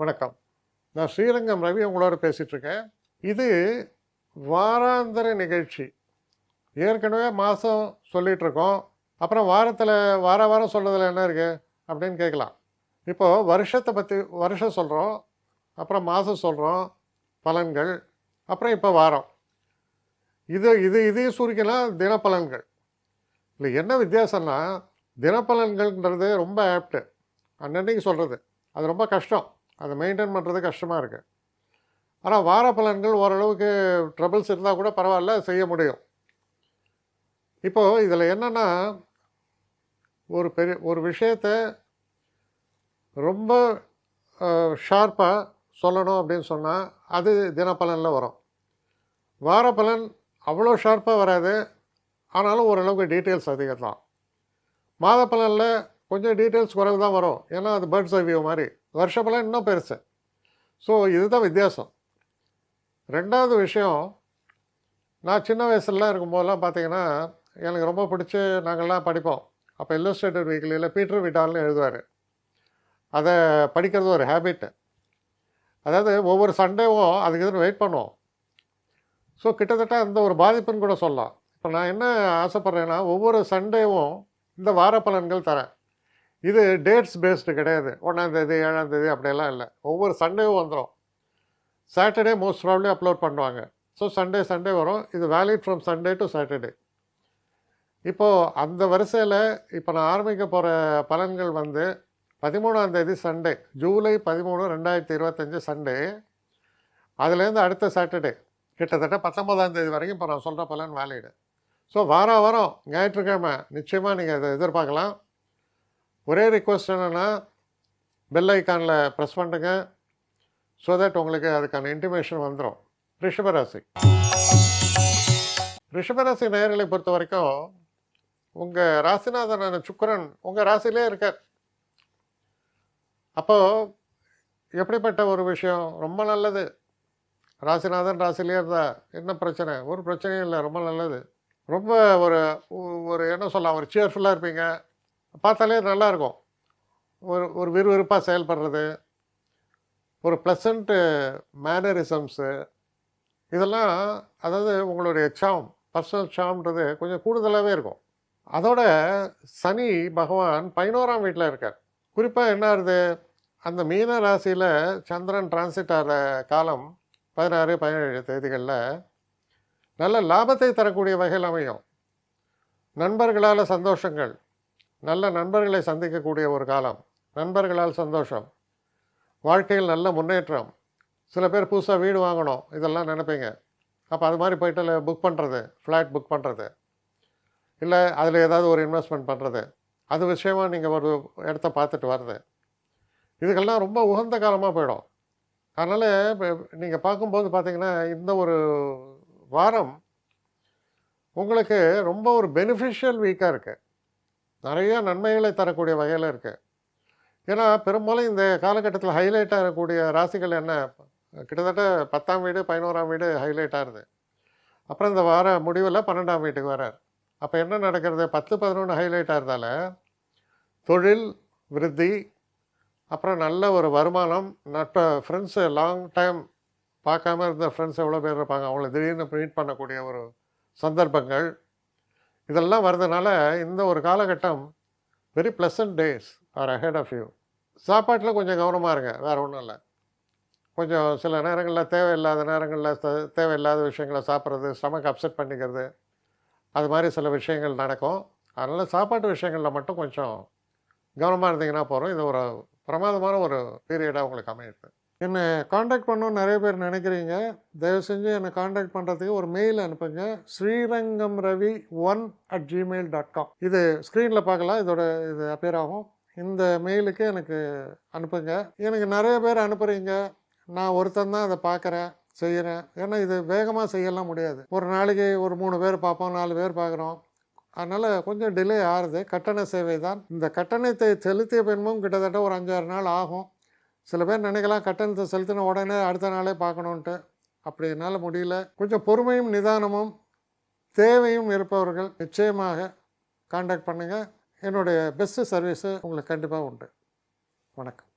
வணக்கம். நான் ஸ்ரீரங்கம் ரவி உங்களோட பேசிகிட்டு இருக்கேன். இது வாராந்திர நிகழ்ச்சி. ஏற்கனவே மாதம் சொல்லிகிட்டு இருக்கோம். அப்புறம் வாரத்தில் வாரம் சொல்கிறதுல என்ன இருக்குது அப்படின்னு கேட்கலாம். இப்போது வருஷத்தை பற்றி வருஷம் சொல்கிறோம், அப்புறம் மாதம் சொல்கிறோம், பலன்கள், அப்புறம் இப்போ வாரம். இதையும் சுருக்கினா தினப்பலன்கள். இல்லை என்ன வித்தியாசம்னா, தினப்பலன்கள்ன்றது ரொம்ப ஆப்டு, அன்னன்னைக்கு சொல்கிறது. அது ரொம்ப கஷ்டம், அதை மெயின்டைன் பண்ணுறது கஷ்டமாக இருக்குது. ஆனால் வார பலன்கள் ஓரளவுக்கு ட்ரபிள்ஸ் இருந்தால் கூட பரவாயில்ல, செய்ய முடியும். இப்போது இதில் என்னென்னா, ஒரு விஷயத்தை ரொம்ப ஷார்ப்பாக சொல்லணும் அப்படின்னு சொன்னால் அது தினப்பலனில் வரும். வார பலன் அவ்வளோ ஷார்ப்பாக வராது, ஆனாலும் ஓரளவுக்கு டீட்டெயில்ஸ் அதிகம் தான். மாத பலனில் கொஞ்சம் டீட்டெயில்ஸ் குறைவு தான் வரும், ஏன்னா அது பேர்ட்ஸ் ஐ வியூ மாதிரி. வருஷ பலன் இன்னும் பெருசு. ஸோ இதுதான் வித்தியாசம். ரெண்டாவது விஷயம், நான் சின்ன வயசுலாம் இருக்கும்போதெல்லாம் பார்த்தீங்கன்னா எனக்கு ரொம்ப பிடிச்சி நாங்கள்லாம் படிப்போம். அப்போ இல்லஸ்ட்ரேட்டட் வீக்லியில் பீட்டர் விட்டால்னு எழுதுவார். அதை படிக்கிறது ஒரு ஹேபிட்டு. அதாவது ஒவ்வொரு சண்டேவும் அதுக்கு எதுவும் வெயிட் பண்ணுவோம். ஸோ கிட்டத்தட்ட அந்த ஒரு பாதிப்புன்னு கூட சொல்லலாம். இப்போ நான் என்ன ஆசைப்பட்றேன்னா, ஒவ்வொரு சண்டேவும் இந்த வார பலன்கள் தரேன். இது டேட்ஸ் பேஸ்டு கிடையாது, 1ஆம் தேதி 7ஆம் தேதி அப்படியெல்லாம் இல்லை. ஒவ்வொரு சண்டேவும் வந்துடும். சாட்டர்டே மோஸ்ட் ப்ராப்ளி அப்லோட் பண்ணுவாங்க. ஸோ சண்டே வரும். இது valid from Sunday to Saturday. இப்போது அந்த வரிசையில் இப்போ நான் ஆரம்பிக்க போகிற பலன்கள் வந்து 13ஆம் தேதி சண்டே, ஜூலை 13, 2025 சண்டே. அதுலேருந்து அடுத்த சாட்டர்டே கிட்டத்தட்ட 19ஆம் தேதி வரைக்கும் இப்போ நான் சொல்கிற பலன் வேலிடு. ஸோ வாரம் ஞாயிற்றுக்கிழமை நிச்சயமாக நீங்கள் இதை எதிர்பார்க்கலாம். ஒரே ரிக்வஸ்ட் என்னென்னா, பெல் ஐக்கானில் ப்ரெஸ் பண்ணுங்க, ஸோ தட் உங்களுக்கு அதுக்கான இன்டிமேஷன் வந்துடும். ரிஷபராசி நேயர்களை பொறுத்த வரைக்கும் உங்கள் ராசிநாதனான சுக்கிரன் உங்கள் ராசியிலே இருக்கார். அப்போது எப்படிப்பட்ட ஒரு விஷயம், ரொம்ப நல்லது. ராசிநாதன் ராசிலே இருந்தால் என்ன பிரச்சனை? ஒரு பிரச்சனையும் இல்லை, ரொம்ப நல்லது. ரொம்ப ஒரு என்ன சொல்லலாம், ஒரு சியர்ஃபுல்லாக இருப்பீங்க. பார்த்தாலே நல்லாயிருக்கும். ஒரு விறுவிறுப்பாக செயல்படுறது, ஒரு ப்ளசண்ட்டு மேனரிசம்ஸு, இதெல்லாம் அதாவது உங்களுடைய சாம், பர்சனல் சாம்ன்றது கொஞ்சம் கூடுதலாகவே இருக்கும். அதோட சனி பகவான் 11ஆம் வீட்டில் இருக்கார். குறிப்பாக என்ன ஆகுது, அந்த மீன ராசியில் சந்திரன் டிரான்சிட் ஆகிற காலம் 16, 17 தேதிகளில் நல்ல லாபத்தை தரக்கூடிய வகையில் அமையும். நண்பர்களால் சந்தோஷங்கள், நல்ல நண்பர்களை சந்திக்கக்கூடிய ஒரு காலம். நண்பர்களால் சந்தோஷம், வாழ்க்கையில் நல்ல முன்னேற்றம். சில பேர் புதுசாக வீடு வாங்கணும் இதெல்லாம் நினைப்பீங்க. அப்போ அது மாதிரி போய்ட்டு புக் பண்ணுறது, ஃப்ளாட் புக் பண்ணுறது, இல்லை அதில் ஏதாவது ஒரு இன்வெஸ்ட்மெண்ட் பண்ணுறது, அது விஷயமாக நீங்கள் ஒரு இடத்த பார்த்துட்டு வர்றது, இதுக்கெல்லாம் ரொம்ப உகந்த காலமாக போயிடும். அதனால் இப்போ நீங்கள் பார்க்கும்போது பார்த்தீங்கன்னா இந்த ஒரு வாரம் உங்களுக்கு ரொம்ப ஒரு பெனிஃபிஷியல் வீக்காக இருக்குது. நிறைய நன்மைகளை தரக்கூடிய வகையில் இருக்குது. ஏன்னா பெரும்பாலும் இந்த காலகட்டத்தில் ஹைலைட் ஆகக்கூடிய ராசிகள் என்ன, கிட்டத்தட்ட 10ஆம் வீடு 11ஆம் வீடு ஹைலைட் ஆகுது. அப்புறம் இந்த வார முடிவில் 12ஆம் வீட்டுக்கு வரார். அப்போ என்ன நடக்கிறது, 10, 11 ஹைலைட் ஆகிறதால தொழில் விருத்தி, அப்புறம் நல்ல ஒரு வருமானம், ஃப்ரெண்ட்ஸு, லாங் டைம் பார்க்காம இருந்த ஃப்ரெண்ட்ஸ் எவ்வளோ பேர் இருப்பாங்க, அவங்கள திடீர்னு மீட் பண்ணக்கூடிய ஒரு சந்தர்ப்பங்கள், இதெல்லாம் வர்றதுனால இந்த ஒரு காலகட்டம் very pleasant days are ahead of you. சாப்பாட்டில் கொஞ்சம் கவனமாக இருங்க, வேறு ஒன்றும் இல்லை. கொஞ்சம் சில நேரங்களில் தேவையில்லாத விஷயங்களை சாப்பிட்றது, ஸ்டமக் அப்செட் பண்ணிக்கிறது, அது மாதிரி சில விஷயங்கள் நடக்கும். அதனால் சாப்பாட்டு விஷயங்களில் மட்டும் கொஞ்சம் கவனமாக இருந்தீங்கன்னா போகிறோம். இது ஒரு பிரமாதமான ஒரு பீரியடாக உங்களுக்கு அமையுது. என்னை காண்டாக்ட் பண்ணணும்னு நிறைய பேர் நினைக்கிறீங்க. தயவு செஞ்சு என்னை காண்டாக்ட் பண்ணுறதுக்கு ஒரு மெயில் அனுப்புங்க, srirangamravi1@gmail.com. இது ஸ்க்ரீனில் பார்க்கலாம், இது அப்பியர் ஆகும். இந்த மெயிலுக்கு எனக்கு அனுப்புங்க. எனக்கு நிறைய பேர் அனுப்புகிறீங்க, நான் ஒருத்தன் தான் அதை பார்க்குறேன், செய்கிறேன். ஏன்னா இது வேகமாக செய்யலாம் முடியாது. ஒரு நாளைக்கு ஒரு 3 பேர் பார்ப்போம், 4 பேர் பார்க்குறோம். அதனால் கொஞ்சம் டிலே ஆகுது. கட்டண சேவை தான். இந்த கட்டணத்தை செலுத்திய பின்பும் கிட்டத்தட்ட ஒரு 5-6 நாள் ஆகும். சில பேர் நினைக்கலாம் கட்டணத்தை செலுத்தின உடனே அடுத்த நாளே பார்க்கணுன்ட்டு. அப்படி என்னால் முடியல. கொஞ்சம் பொறுமையும் நிதானமும் தேவையும் இருப்பவர்கள் நிச்சயமாக காண்டாக்ட் பண்ணுங்கள். என்னுடைய பெஸ்ட்டு சர்வீஸு உங்களுக்கு கண்டிப்பாக உண்டு. வணக்கம்.